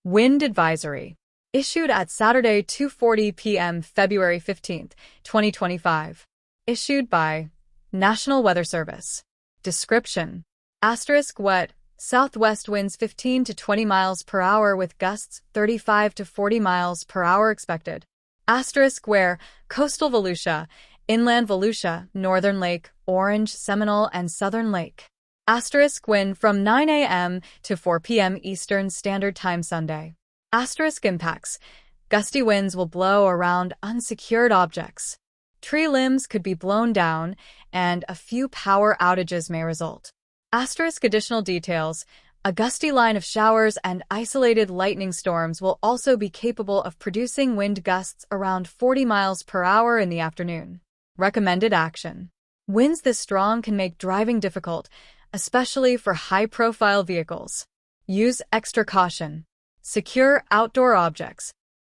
Wind advisory. Issued at Saturday 2:40 p.m. February 15, 2025. Issued by National Weather Service. Description. Wet, southwest winds 15 to 20 miles per hour with gusts 35 to 40 miles per hour expected. Where, Coastal Volusia, Inland Volusia, Northern Lake, Orange, Seminole, and Southern Lake. Wind from 9 a.m. to 4 p.m. Eastern Standard Time Sunday. Impacts. Gusty winds will blow around unsecured objects. Tree limbs could be blown down, and a few power outages may result. Additional details. A gusty line of showers and isolated lightning storms will also be capable of producing wind gusts around 40 miles per hour in the afternoon. Recommended action. Winds this strong can make driving difficult, especially for high-profile vehicles. Use extra caution. Secure outdoor objects,